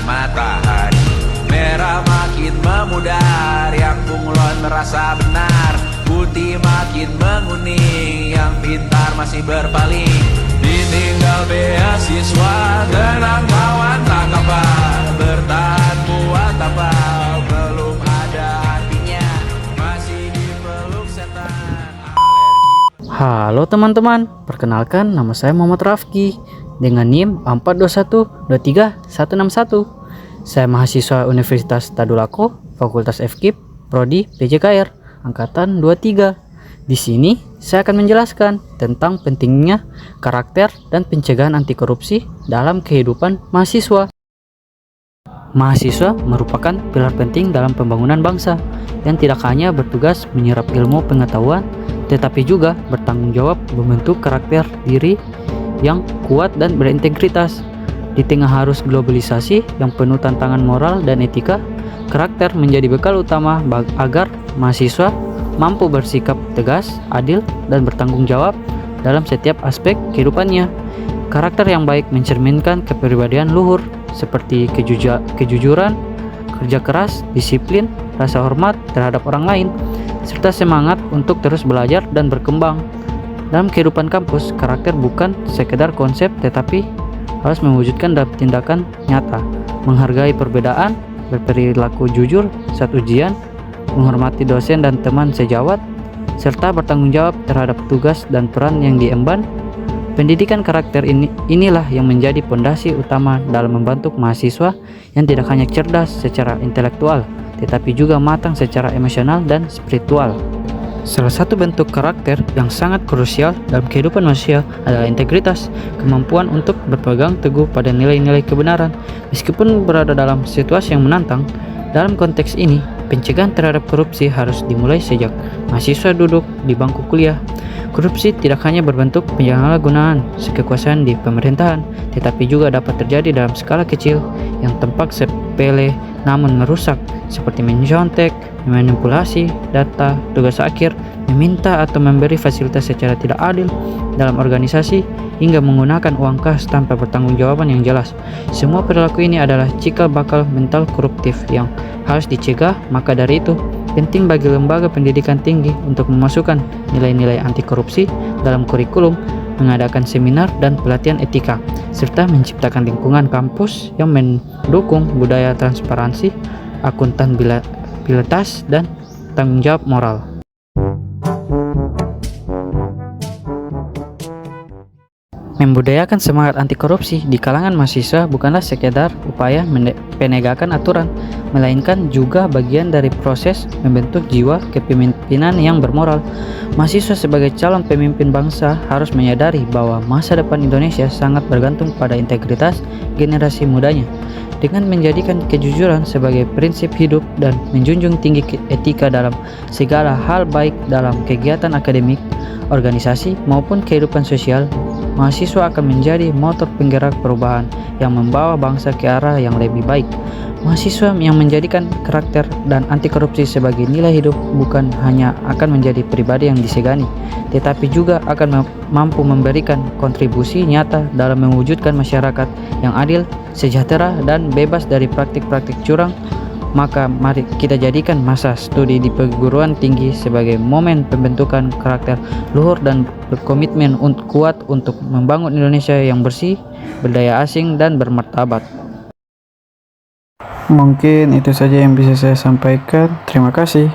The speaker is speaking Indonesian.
matahari. Merah makin memudar, yang bunglon merasa benar. Putih makin menguning, yang pintar masih berpaling. Ditinggal beasiswa, tenang kawan tak apa. Bertahan buat apa, belum ada artinya. Masih dipeluk setan. Halo teman-teman, perkenalkan nama saya Muhammad Rafki dengan NIM 421233161. Saya mahasiswa Universitas Tadulako, Fakultas FKIP, Prodi PJKR, Angkatan 23. Di sini saya akan menjelaskan tentang pentingnya karakter dan pencegahan anti korupsi dalam kehidupan mahasiswa. Mahasiswa merupakan pilar penting dalam pembangunan bangsa yang tidak hanya bertugas menyerap ilmu pengetahuan, tetapi juga bertanggung jawab membentuk karakter diri yang kuat dan berintegritas. Di tengah arus globalisasi yang penuh tantangan moral dan etika, karakter menjadi bekal utama agar mahasiswa mampu bersikap tegas, adil, dan bertanggung jawab dalam setiap aspek kehidupannya. Karakter yang baik mencerminkan kepribadian luhur seperti kejujuran, kerja keras, disiplin, rasa hormat terhadap orang lain, serta semangat untuk terus belajar dan berkembang. Dalam kehidupan kampus, karakter bukan sekedar konsep tetapi harus mewujudkan dalam tindakan nyata, menghargai perbedaan, berperilaku jujur saat ujian, menghormati dosen dan teman sejawat, serta bertanggung jawab terhadap tugas dan peran yang diemban. Pendidikan karakter inilah yang menjadi pondasi utama dalam membentuk mahasiswa yang tidak hanya cerdas secara intelektual, tetapi juga matang secara emosional dan spiritual. Salah satu bentuk karakter yang sangat krusial dalam kehidupan manusia adalah integritas, kemampuan untuk berpegang teguh pada nilai-nilai kebenaran, meskipun berada dalam situasi yang menantang. Dalam konteks ini, pencegahan terhadap korupsi harus dimulai sejak mahasiswa duduk di bangku kuliah. Korupsi tidak hanya berbentuk penyalahgunaan kekuasaan di pemerintahan, tetapi juga dapat terjadi dalam skala kecil yang tampak sepele namun merusak, seperti menyontek, memanipulasi data, tugas akhir, meminta atau memberi fasilitas secara tidak adil dalam organisasi, hingga menggunakan uang kas tanpa pertanggungjawaban yang jelas. Semua perilaku ini adalah cikal bakal mental koruptif yang harus dicegah. Maka dari itu, penting bagi lembaga pendidikan tinggi untuk memasukkan nilai-nilai anti korupsi dalam kurikulum, mengadakan seminar dan pelatihan etika, serta menciptakan lingkungan kampus yang mendukung budaya transparansi, akuntabilitas, dan tanggung jawab moral. Membudayakan semangat anti korupsi di kalangan mahasiswa bukanlah sekedar upaya penegakan aturan, melainkan juga bagian dari proses membentuk jiwa kepemimpinan yang bermoral. Mahasiswa sebagai calon pemimpin bangsa harus menyadari bahwa masa depan Indonesia sangat bergantung pada integritas generasi mudanya. Dengan menjadikan kejujuran sebagai prinsip hidup dan menjunjung tinggi etika dalam segala hal, baik dalam kegiatan akademik, organisasi, maupun kehidupan sosial, mahasiswa akan menjadi motor penggerak perubahan yang membawa bangsa ke arah yang lebih baik. Mahasiswa yang menjadikan karakter dan anti korupsi sebagai nilai hidup bukan hanya akan menjadi pribadi yang disegani, tetapi juga akan mampu memberikan kontribusi nyata dalam mewujudkan masyarakat yang adil, sejahtera, dan bebas dari praktik-praktik curang. Maka mari kita jadikan masa studi di perguruan tinggi sebagai momen pembentukan karakter luhur dan berkomitmen kuat untuk membangun Indonesia yang bersih, berdaya asing, dan bermartabat. Mungkin itu saja yang bisa saya sampaikan. Terima kasih.